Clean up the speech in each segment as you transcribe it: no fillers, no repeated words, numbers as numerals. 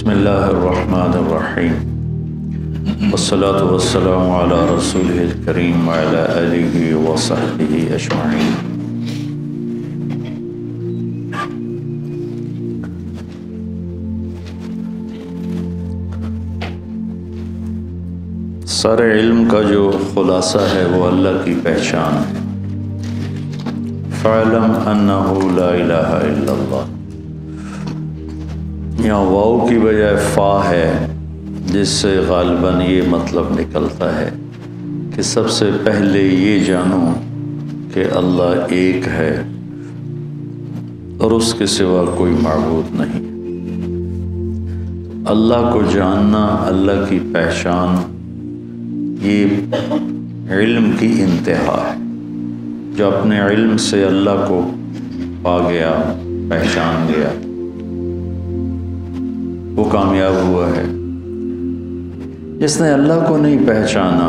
بسم اللہ الرحمن الرحیم والصلاة والسلام علی رسولہ الکریم وعلی آلہ وصحبہ اجمعین۔ سارے علم کا جو خلاصہ ہے وہ اللہ کی پہچان ہے۔ فَاعْلَمْ أَنَّهُ لَا إِلَهَ إِلَّا اللَّهُ، یہاں واو کی بجائے فا ہے، جس سے غالباً یہ مطلب نکلتا ہے کہ سب سے پہلے یہ جانو کہ اللہ ایک ہے اور اس کے سوا کوئی معبود نہیں۔ اللہ کو جاننا، اللہ کی پہچان، یہ علم کی انتہا ہے۔ جو اپنے علم سے اللہ کو پا گیا، پہچان گیا، وہ کامیاب ہوا ہے۔ جس نے اللہ کو نہیں پہچانا،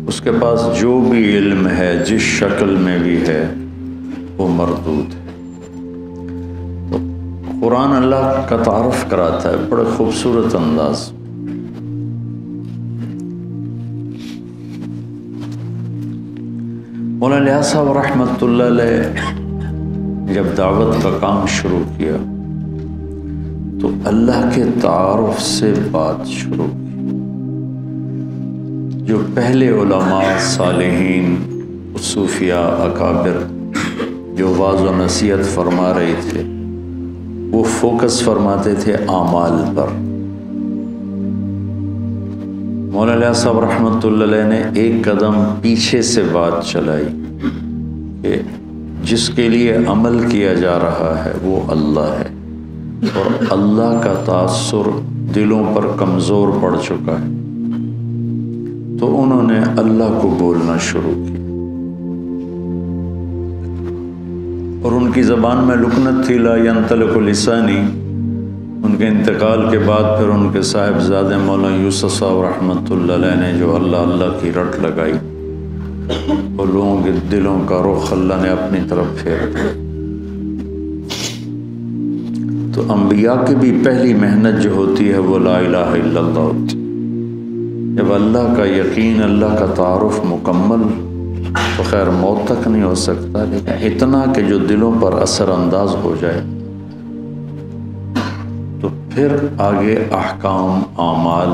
اس کے پاس جو بھی علم ہے، جس شکل میں بھی ہے، وہ مردود ہے۔ تو قرآن اللہ کا تعارف کراتا ہے بڑے خوبصورت انداز۔ مولانا الیاس صاحب رحمۃ اللہ علیہ جب دعوت کا کام شروع کیا تو اللہ کے تعارف سے بات شروع کی۔ جو پہلے علماء، صالحین، صوفیاء، اکابر جو واعظ و نصیحت فرما رہے تھے، وہ فوکس فرماتے تھے اعمال پر۔ مولانا الیاس صاحب رحمۃ اللہ علیہ نے ایک قدم پیچھے سے بات چلائی کہ جس کے لیے عمل کیا جا رہا ہے وہ اللہ ہے، اور اللہ کا تاثر دلوں پر کمزور پڑ چکا ہے، تو انہوں نے اللہ کو بولنا شروع کیا، اور ان کی زبان میں لکنت تھی، لا ینطلق لسانی۔ ان کے انتقال کے بعد پھر ان کے صاحبزادے مولانا یوسف صاحب رحمۃ اللہ علیہ نے جو اللہ کی رٹ لگائی، اور لوگوں کے دلوں کا رخ اللہ نے اپنی طرف پھیر دیا۔ تو انبیاء کی بھی پہلی محنت جو ہوتی ہے وہ لا الہ الا اللہ ہوتی۔ جب اللہ کا یقین، اللہ کا تعارف مکمل، تو خیر موت تک نہیں ہو سکتا، لیکن اتنا کہ جو دلوں پر اثر انداز ہو جائے، تو پھر آگے احکام، اعمال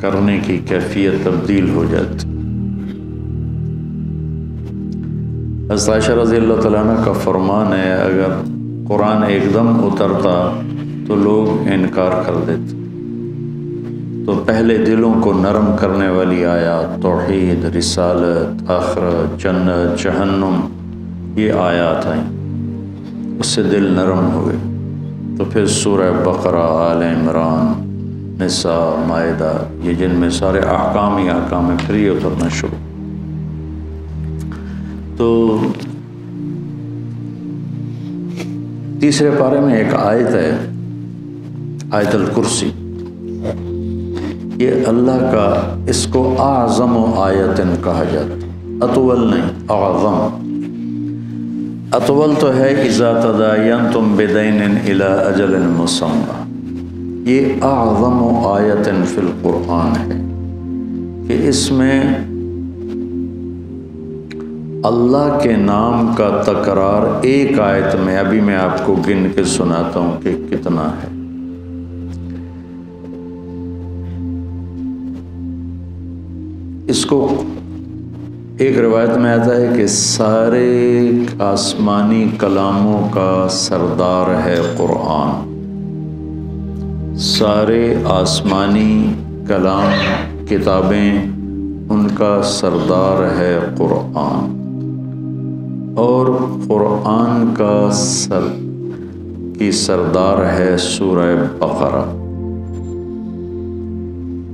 کرنے کی کیفیت تبدیل ہو جاتی۔ حضرت عائشہ رضی اللہ تعالیٰ عنہ کا فرمان ہے، اگر قرآن ایک دم اترتا تو لوگ انکار کر دیتے، تو پہلے دلوں کو نرم کرنے والی آیات، توحید، رسالت، آخرت، جنت، جہنم، یہ آیات آئیں، اس سے دل نرم ہوئے۔ تو پھر سورہ بقرہ، آل عمران، نساء، مائدہ، یہ جن میں سارے احکام ہی احکام ہیں، پھر یہ اترنا شروع۔ تو تیسرے پارے میں ایک آیت ہے، آیت الکرسی۔ یہ اللہ کا، اس کو اعظم آیت کہا جاتا، اطول نہیں، اعظم۔ اطول تو ہے اذا تداینتم بدین الی اجل مسمی، یہ اعظم آیت فی القرآن ہے کہ اس میں اللہ کے نام کا تکرار ایک آیت میں، ابھی میں آپ کو گن کے سناتا ہوں کہ کتنا ہے۔ اس کو ایک روایت میں آتا ہے کہ سارے آسمانی کلاموں کا سردار ہے قرآن۔ سارے آسمانی کلام، کتابیں، ان کا سردار ہے قرآن، اور قرآن کا سردار ہے سورہ بقرہ،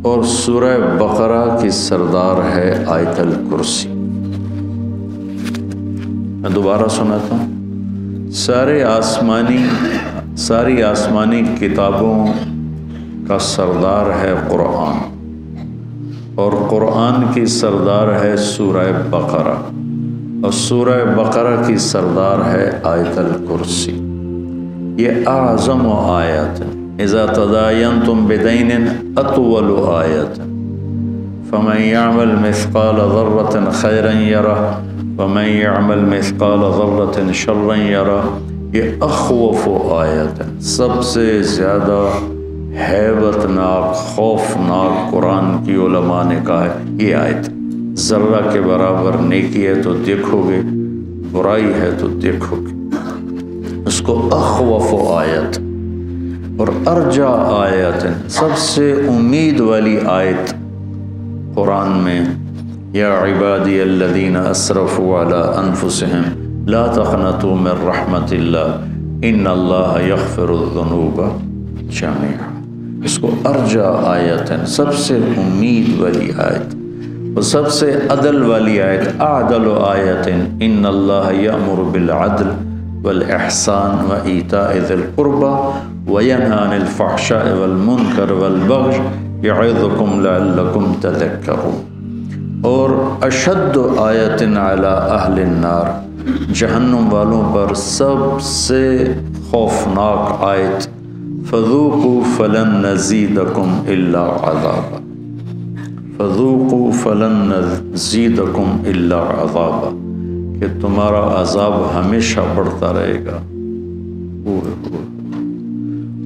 اور سورہ بقرہ کی سردار ہے آیت الکرسی۔ میں دوبارہ سناتا ہوں، ساری آسمانی کتابوں کا سردار ہے قرآن، اور قرآن کی سردار ہے سورہ بقرہ، اور سورہ بقرہ کی سردار ہے آیت الکرسی۔ یہ اعظم آیات ہیں۔ اذا تداینتم بدین اطول آیت فمن يعمل مثقال ذرة خيرا يره ومن يعمل مثقال ذرة شرا يره. یہ اخوف آیت ہے، سب سے زیادہ ہیبت ناک خوفناک قرآن کی علماء نے کہا ہے یہ آیت. ذرہ کے برابر نیکی ہے تو دیکھو گے، برائی ہے تو دیکھو گے. اس کو اخوف آیت اور ارجا آیت ہے، سب سے امید والی آیت قرآن میں. یا عبادی الذین اسرفوا علی انفسهم لا تقنطوا من رحمت اللہ ان اللہ یغفر الذنوب جميعا. اس کو ارجا آیت ہے، سب سے امید والی آیت اور سب سے عدل والی آیت. اعدل آیت ان اللہ یأمر بالعدل والاحسان وایتاء ذی القربى وینہی عن الفحشاء والمنکر والبغی یعظکم لعلکم تذکرون. اور اشد آیت علی اہل النار، جہنم والوں پر سب سے خوفناک آیت فذوقوا فلن نزیدکم الا عذابا. فذوقوا فلن نزیدکم الا عذابا، کہ تمہارا عذاب ہمیشہ بڑھتا رہے گا.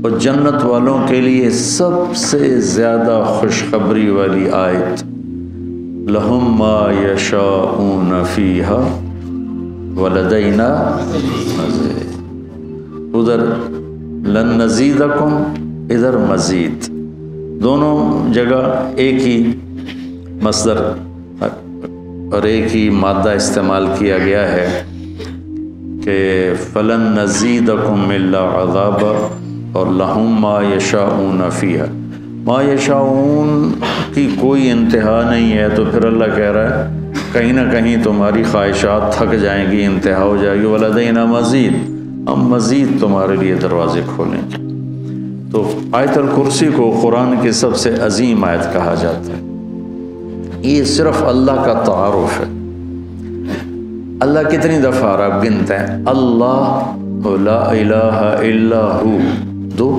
اور جنت والوں کے لیے سب سے زیادہ خوشخبری والی آیت لہم ما یشاءون فیہا ولدینا مزید. ادھر لن نزیدکم، ادھر مزید، دونوں جگہ ایک ہی مصدر اور ایک ہی مادہ استعمال کیا گیا ہے کہ فلن نزیدکم الا عذابا اور لہم ما یشاءون فیہا. ما یشاءون کی کوئی انتہا نہیں ہے، تو پھر اللہ کہہ رہا ہے کہیں نہ کہیں تمہاری خواہشات تھک جائیں گی، انتہا ہو جائے گی. ولدینا مزید، ہم مزید تمہارے لیے دروازے کھولیں گے. تو آیت الکرسی کو قرآن کی سب سے عظیم آیت کہا جاتا ہے. یہ صرف اللہ کا تعارف ہے. اللہ کتنی دفعہ آپ گنتے ہیں؟ اللہ لا الہ الا ہو، 2.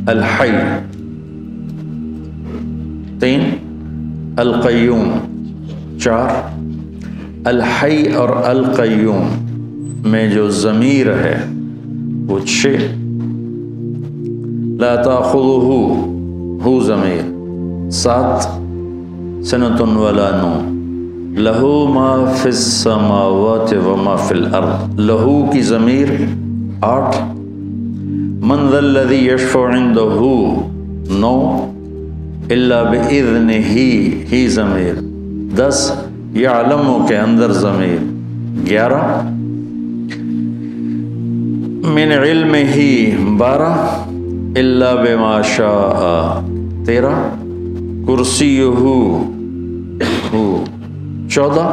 الحی، 3. القیوم، 4. الحی اور القیوم میں جو ضمیر ہے وہ 6. لا تاخذہ، ہو ضمیر 7. سنۃ ولا نوم. لہو ما فی السماوات وما فی الارض، لہو کی ضمیر 8. من ذا الذی یشفع عندہ 9. الا باذنہ، ہی ضمیر 10. یعلم کے اندر ضمیر 11. من علمہ 12. الا بما شاء 13. کرسیہ 14.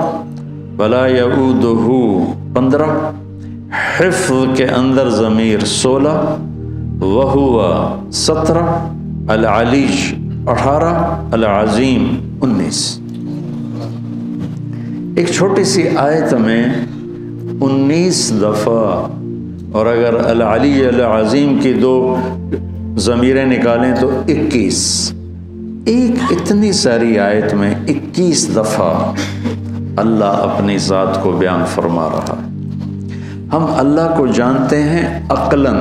ولا یعودہ 15. حفظ کے اندر ضمیر 16. وہو 17. العلی 18. العظیم 19. ایک چھوٹی سی آیت میں 19 دفعہ، اور اگر العلی العظیم کی 2 ضمیریں نکالیں تو 21. ایک اتنی ساری آیت میں 21 دفعہ اللہ اپنی ذات کو بیان فرما رہا ہے. ہم اللہ کو جانتے ہیں عقلاً،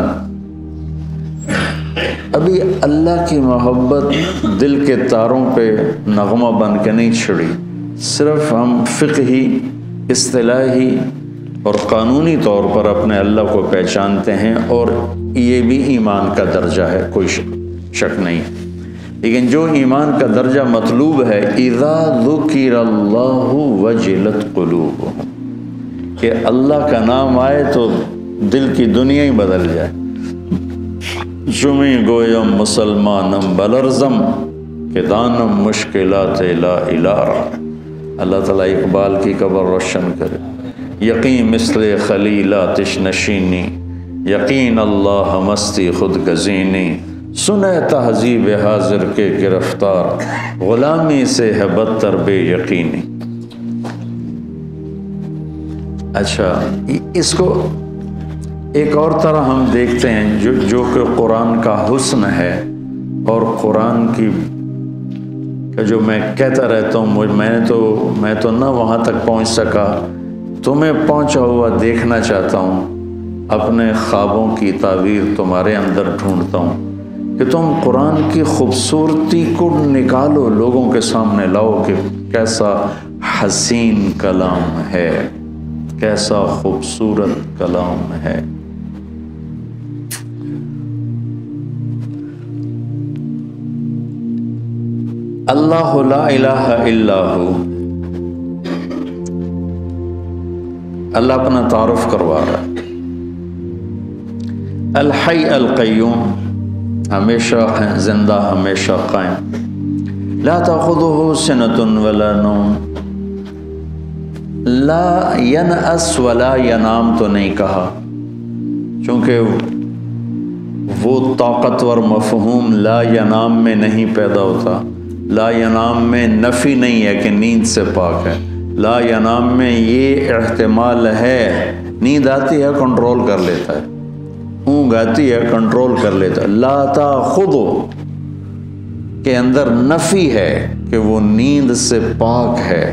ابھی اللہ کی محبت دل کے تاروں پہ نغمہ بن کے نہیں چھڑی. صرف ہم فقہی، اصطلاحی اور قانونی طور پر اپنے اللہ کو پہچانتے ہیں، اور یہ بھی ایمان کا درجہ ہے، کوئی شک نہیں. لیکن جو ایمان کا درجہ مطلوب ہے، اذا ذکر اللہ وجلت قلوبہم، کہ اللہ کا نام آئے تو دل کی دنیا ہی بدل جائے. جمی گویم مسلمانم بلرزم، کہ دانم مشکلات لا الہ. اللہ تعالیٰ اقبال کی قبر روشن کرے. یقین مثل خلیل آتش نشینی، یقین اللہ مستی خود گزینی. سنے تہذیب حاضر کے گرفتار، غلامی سے ہے بدتر بے یقینی. اچھا، اس کو ایک اور طرح ہم دیکھتے ہیں جو کہ قرآن کا حسن ہے، اور قرآن کی جو میں کہتا رہتا ہوں، میں تو نہ وہاں تک پہنچ سکا، تمہیں پہنچا ہوا دیکھنا چاہتا ہوں، اپنے خوابوں کی تعبیر تمہارے اندر ڈھونڈتا ہوں کہ تم قرآن کی خوبصورتی کو نکالو، لوگوں کے سامنے لاؤ کہ کیسا حسین کلام ہے، کیسا خوبصورت کلام ہے۔ اللہ لا الہ الا ہو، اللہ اپنا تعارف کروا رہا ہے۔ الحی القیوم، ہمیشہ زندہ، ہمیشہ قائم۔ لا تأخذہ سنۃ ولا نوم، لا ینأس ولا ینام تو نہیں کہا، چونکہ وہ طاقتور مفہوم لا ینام میں نہیں پیدا ہوتا۔ لا ینام میں نفی نہیں ہے کہ نیند سے پاک ہے، لا ینام میں یہ احتمال ہے، نیند آتی ہے کنٹرول کر لیتا ہے، اونگ آتی ہے کنٹرول کر لیتا ہے۔ لا تأخذہ کے اندر نفی ہے کہ وہ نیند سے پاک ہے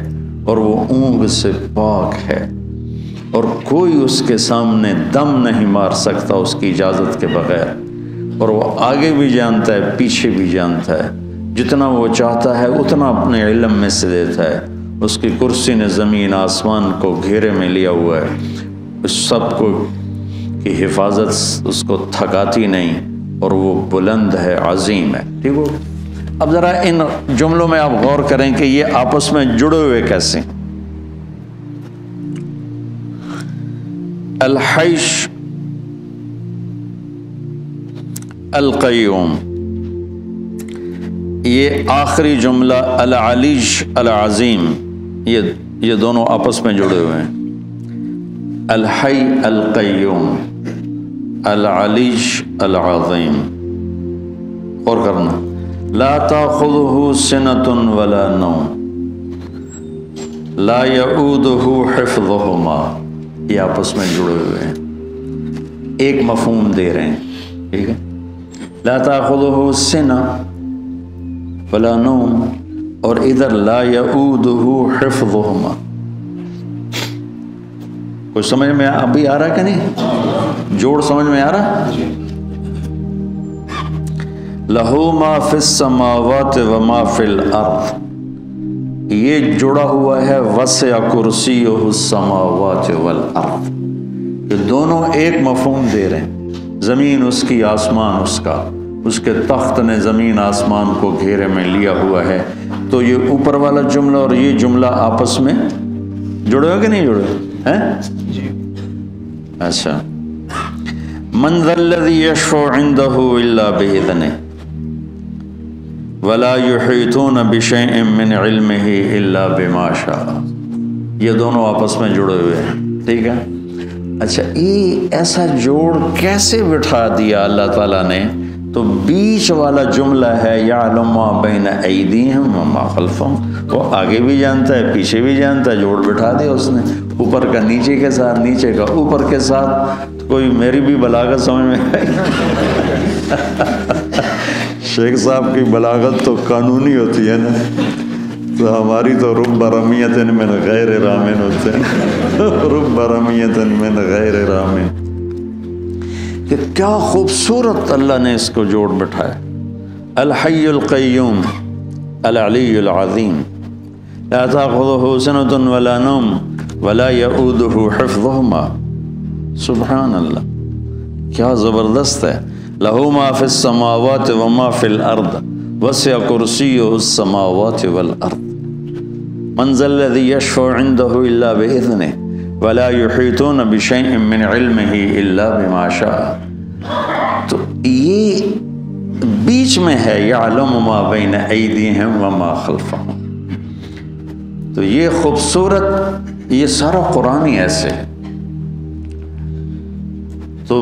اور وہ اونگ سے پاک ہے، اور کوئی اس کے سامنے دم نہیں مار سکتا اس کی اجازت کے بغیر، اور وہ آگے بھی جانتا ہے پیچھے بھی جانتا ہے، جتنا وہ چاہتا ہے اتنا اپنے علم میں سے دیتا ہے۔ اس کی کرسی نے زمین آسمان کو گھیرے میں لیا ہوا ہے، اس سب کو کی حفاظت اس کو تھکاتی نہیں، اور وہ بلند ہے، عظیم ہے۔ ٹھیک ہو؟ اب ذرا ان جملوں میں آپ غور کریں کہ یہ آپس میں جڑے ہوئے کیسے۔ الحیش القیوم، یہ آخری جملہ العلیش العظیم، یہ دونوں آپس میں جڑے ہوئے ہیں۔ الحی القیوم، العلیش العظیم۔ اور کرنا، لا تأخذہ سنۃ ولا نوم، لا یعودہ حفظہما، یہ آپس میں جڑے ہوئے ہیں، ایک مفہوم دے رہے ہیں۔ ٹھیک ہے، لا تأخذہ سنہ ولا نوم، اور ادھر لا یعودہ حفظہما۔ کچھ سمجھ میں ابھی آ رہا کہ نہیں؟ جوڑ سمجھ میں آ رہا؟ لہو ما فی السماوات وما فی الارض، یہ جڑا ہوا ہے وسع کرسیہ السماوات والارض، یہ دونوں ایک مفہوم دے رہے ہیں۔ زمین اس کی، آسمان اس کا، اس کے تخت نے زمین آسمان کو گھیرے میں لیا ہوا ہے۔ تو یہ اوپر والا جملہ اور یہ جملہ آپس میں جڑے ہو کہ نہیں جڑے ہیں؟ جی اچھا۔ من ذا الذی یشفع عندہ الا بإذنہ ولا یحیطون بشیء من علمہ الا بما شاء، یہ دونوں آپس میں جڑے ہوئے ہیں۔ ٹھیک ہے، اچھا یہ ایسا جوڑ کیسے بٹھا دیا اللہ تعالیٰ نے؟ تو بیچ والا جملہ ہے یعلم ما بین ایدیہم وما خلفہم، وہ آگے بھی جانتا ہے پیچھے بھی جانتا ہے، جوڑ بٹھا دیا اس نے، اوپر کا نیچے کے ساتھ، نیچے کا اوپر کے ساتھ۔ کوئی میری بھی بلاغت سمجھ میں آئی؟ شیخ صاحب کی بلاغت تو قانونی ہوتی ہے نا، تو ہماری تو رب رمیۃ من غیر رامن ہوتے ہیں، رب رمیۃ من غیر رامن۔ کہ کیا خوبصورت اللہ نے اس کو جوڑ بٹھایا۔ الحی القیوم العلی العظیم، لا تأخذہ سنۃ ولا نوم ولا یعودہ حفظہما۔ سبحان اللہ، کیا زبردست ہے۔ لہو ما فی السماوات وما فی الارض وسع کرسیہ السماوات والارض، من ذا الذی یشفع عندہ الا بإذنہ ولا یحیطون بشیء من علمہ الا بما شاء۔ تو یہ بیچ میں ہے یعلم ما بین ایدیہم وما خلفہم۔ تو یہ خوبصورت، یہ سارا قرآن ہی ایسے ہے۔ تو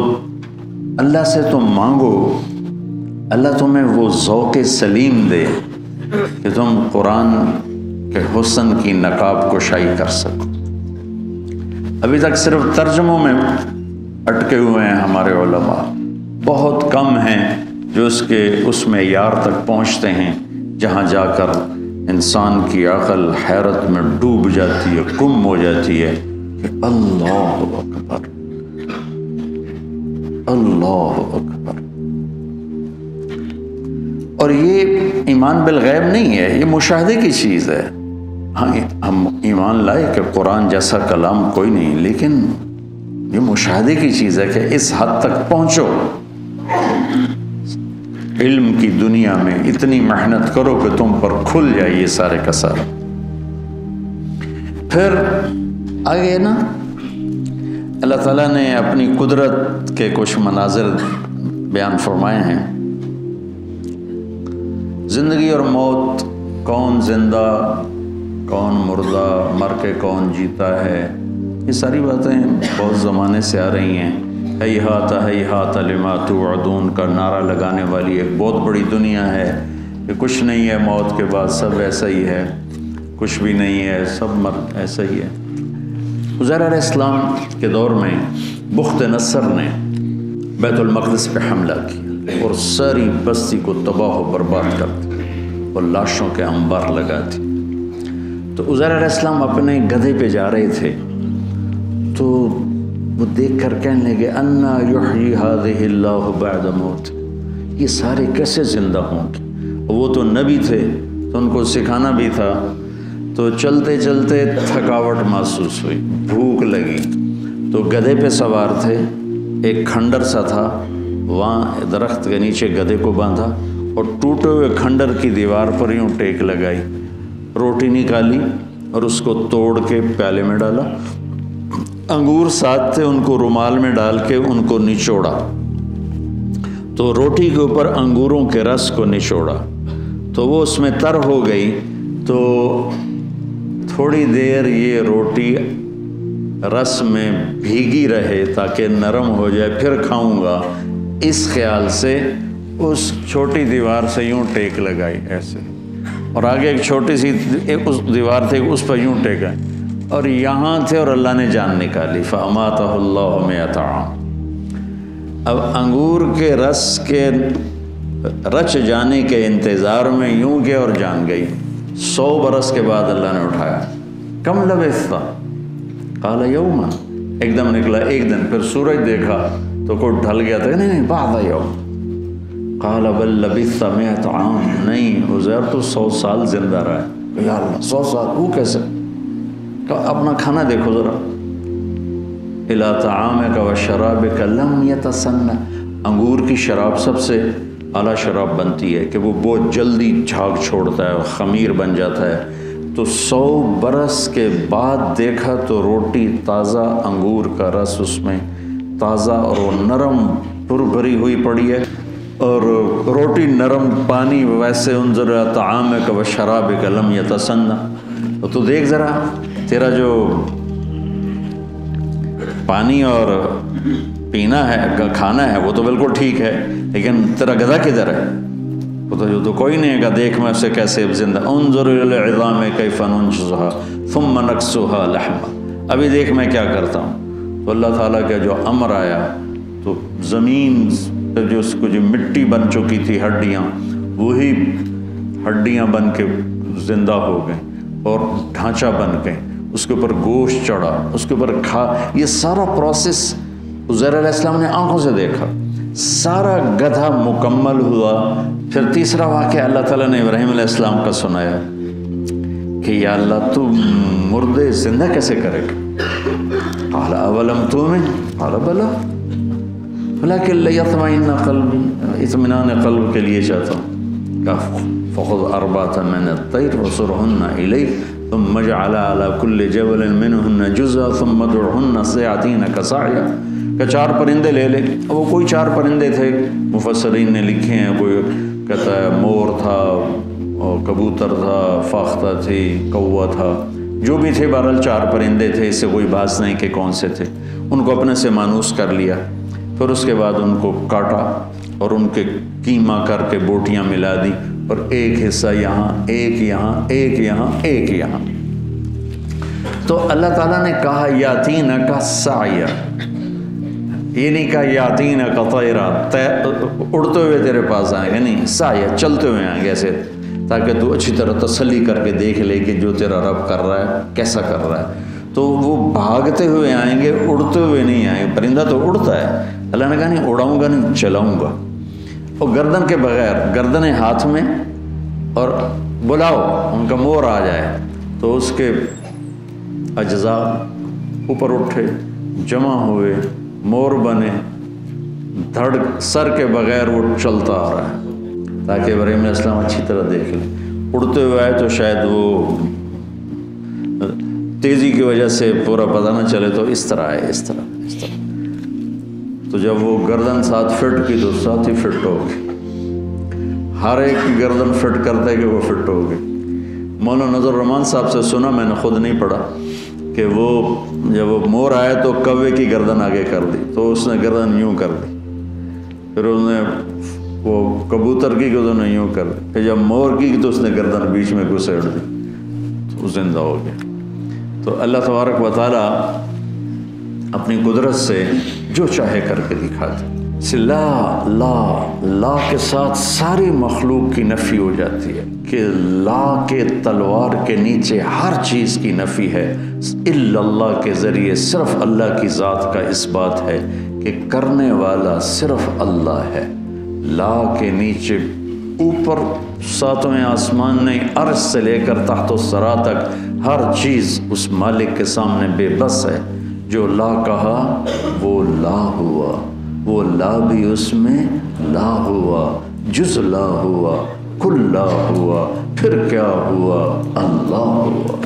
اللہ سے تم مانگو، اللہ تمہیں وہ ذوق سلیم دے کہ تم قرآن کے حسن کی نقاب کشائی کر سکو۔ ابھی تک صرف ترجموں میں اٹکے ہوئے ہیں ہمارے علماء، بہت کم ہیں جو اس معیار تک پہنچتے ہیں جہاں جا کر انسان کی عقل حیرت میں ڈوب جاتی ہے، گم ہو جاتی ہے کہ اللہ اکبر، اللہ اکبر۔ اور یہ ایمان بالغیب نہیں ہے، یہ مشاہدے کی چیز ہے۔ ہاں ہم ایمان لائے کہ قرآن جیسا کلام کوئی نہیں، لیکن یہ مشاہدے کی چیز ہے کہ اس حد تک پہنچو، علم کی دنیا میں اتنی محنت کرو کہ تم پر کھل جائے یہ سارے کا سارا۔ پھر آگے نا اللہ تعالیٰ نے اپنی قدرت کے کچھ مناظر بیان فرمائے ہیں، زندگی اور موت، کون زندہ کون مردہ، مر کے کون جیتا ہے، یہ ساری باتیں بہت زمانے سے آ رہی ہیں۔ ہیہات ہیہات لما توعدون کا نعرہ لگانے والی ایک بہت بڑی دنیا ہے کہ کچھ نہیں ہے موت کے بعد، سب ایسا ہی ہے، کچھ بھی نہیں ہے، سب ایسا ہی ہے۔ عزیر علیہ السلام کے دور میں بخت نصر نے بیت المقدس پہ حملہ کیا اور ساری بستی کو تباہ و برباد کر دیا اور لاشوں کے انبار لگا دی۔ تو عزیر علیہ السلام اپنے گدھے پہ جا رہے تھے تو وہ دیکھ کر کہنے لگے انا یحیی ہذہ اللہ بعد موت، یہ سارے کیسے زندہ ہوں گے؟ وہ تو نبی تھے تو ان کو سکھانا بھی تھا، تو چلتے چلتے تھکاوٹ محسوس ہوئی، بھوک لگی، تو گدھے پہ سوار تھے، ایک کھنڈر سا تھا، وہاں درخت کے نیچے گدھے کو باندھا اور ٹوٹے ہوئے کھنڈر کی دیوار پر یوں ٹیک لگائی، روٹی نکالی اور اس کو توڑ کے پیالے میں ڈالا، انگور ساتھ تھے ان کو رومال میں ڈال کے ان کو نچوڑا، تو روٹی کے اوپر انگوروں کے رس کو نچوڑا تو وہ اس میں تر ہو گئی، تو تھوڑی دیر یہ روٹی رس میں بھیگی رہے تاکہ نرم ہو جائے، پھر کھاؤں گا، اس خیال سے اس چھوٹی دیوار سے یوں ٹیک لگائی ایسے، اور آگے ایک چھوٹی سی ایک دیوار تھی اس پر یوں ٹیکا، اور یہاں تھے اور اللہ نے جان نکالی، فَأَمَاتَهُ اللَّهُ مِئَةَ عَامٍ۔ اب انگور کے رس کے رچ جانے کے انتظار میں یوں گیا اور جان گئی، 100 برس کے بعد اللہ نے اٹھایا، کم لبثت؟ قال یوما، ایک دم نکلا ایک دن، پھر سورج دیکھا تو کوئی ڈھل گیا تھا، نہیں بعد یوم، قال بل لبثت 100 عام، نہیں عزیر تو 100 سال زندہ رہا ہے۔ یا اللہ 100 سال، وہ کیسے؟ اپنا کھانا دیکھو ذرا، الا طعامک و شرابک لم یتسنہ، انگور کی شراب سب سے اعلیٰ شراب بنتی ہے کہ وہ بہت جلدی جھاگ چھوڑتا ہے، خمیر بن جاتا ہے، تو 100 برس کے بعد دیکھا تو روٹی تازہ، انگور کا رس اس میں تازہ اور وہ نرم پر بھری ہوئی پڑی ہے، اور روٹی نرم، پانی ویسے، انظر طعامک و شرابک لم یتسنہ، تو دیکھ ذرا تیرا جو پانی اور پینا ہے، کھانا ہے، وہ تو بالکل ٹھیک ہے، لیکن تیرا گدھا کدھر ہے؟ وہ تو کوئی نہیں ہے، دیکھ میں اسے کیسے زندہ، انظر الی العظام کیف ننشزها ثم نکسوها لحما، ابھی دیکھ میں کیا کرتا ہوں۔ تو اللہ تعالیٰ کا جو امر آیا تو زمین پہ جو اس کو جو مٹی بن چکی تھی ہڈیاں، وہی ہڈیاں بن کے زندہ ہو گئیں اور ڈھانچہ بن گئے، اس کے اوپر گوشت چڑھا، اس کے اوپر یہ سارا پروسیس عزیر علیہ السلام نے آنکھوں سے دیکھا، سارا گدھا مکمل ہوا۔ پھر تیسرا واقعہ اللہ تعالیٰ نے ابراہیم علیہ السلام کا سنایا کہ یا اللہ تو مردے زندہ کیسے کرے گا؟ قال اولم تؤمن؟ قال بلا ولکن لیطمئن قلبی، اطمینان قلب کے لیے چاہتا ہوں۔ فخذ 4 من الطیر وصرهن الیک ثم اجعل على كل جبل منهن جزءا ثم ادعهن سيأتينك سعيا، کہ 4 پرندے لے لے، وہ کوئی 4 پرندے تھے، مفسرین نے لکھے ہیں، کوئی کہتا ہے مور تھا اور کبوتر تھا، فاختہ تھی، کوا تھا، جو بھی تھے، بہرحال 4 پرندے تھے، اس سے کوئی بات نہیں کہ کون سے تھے، ان کو اپنے سے مانوس کر لیا، پھر اس کے بعد ان کو کاٹا اور ان کے کیما کر کے بوٹیاں ملا دی، اور ایک حصہ یہاں، ایک یہاں، ایک یہاں، ایک یہاں، تو اللہ تعالیٰ نے کہا یاتینک سعیا، یہ نہیں کہا یاتین کا طیرا، اڑتے ہوئے تیرے پاس آئیں گے، نہیں، سایہ چلتے ہوئے آئیں گے ایسے، تاکہ تو اچھی طرح تسلی کر کے دیکھ لے کہ جو تیرا رب کر رہا ہے کیسا کر رہا ہے۔ تو وہ بھاگتے ہوئے آئیں گے، اڑتے ہوئے نہیں آئیں گے۔ پرندہ تو اڑتا ہے، اللہ نے کہا نہیں اڑاؤں گا نہیں، چلاؤں گا، اور گردن کے بغیر، گردنیں ہاتھ میں، اور بلاؤ ان کا مور آ جائے تو اس کے اجزاء اوپر اٹھے، جمع ہوئے، مور بنے، دھڑ سر کے بغیر وہ چلتا آ رہا ہے، تاکہ ابراہیم علیہ السلام اچھی طرح دیکھ لیں۔ اڑتے ہوئے آئے تو شاید وہ تیزی کی وجہ سے پورا پتہ نہ چلے، تو اس طرح آئے، اس طرح۔ تو جب وہ گردن 7 فٹ کی تو 7 ہی فٹ ہو گئی، ہر ایک کی گردن فٹ کرتا ہے کہ وہ فٹ ہو گئی۔ مولانا نظر الرحمان صاحب سے سنا، میں نے خود نہیں پڑھا، کہ وہ جب وہ مور آیا تو کوے کی گردن آگے کر دی، تو اس نے گردن یوں کر دی، پھر اس نے وہ کبوتر کی گردن نے یوں کر دی، پھر جب مور کی تو اس نے گردن بیچ میں گھسیڑ دی، تو زندہ ہو گیا۔ تو اللہ تبارک و تعالیٰ اپنی قدرت سے جو چاہے کر کے دکھاتے۔ لا لا لا کے ساتھ ساری مخلوق کی نفی ہو جاتی ہے، کہ لا کے تلوار کے نیچے ہر چیز کی نفی ہے، الا اللہ کے ذریعے صرف اللہ کی ذات کا اس بات ہے کہ کرنے والا صرف اللہ ہے۔ لا کے نیچے اوپر 7ویں آسمان نہیں، عرش سے لے کر تحت الثری تک ہر چیز اس مالک کے سامنے بے بس ہے۔ جو لا کہا وہ لا ہوا، وہ لا بھی اس میں لا ہوا، جز لا ہوا، کل لا ہوا، پھر کیا ہوا؟ اللہ ہوا۔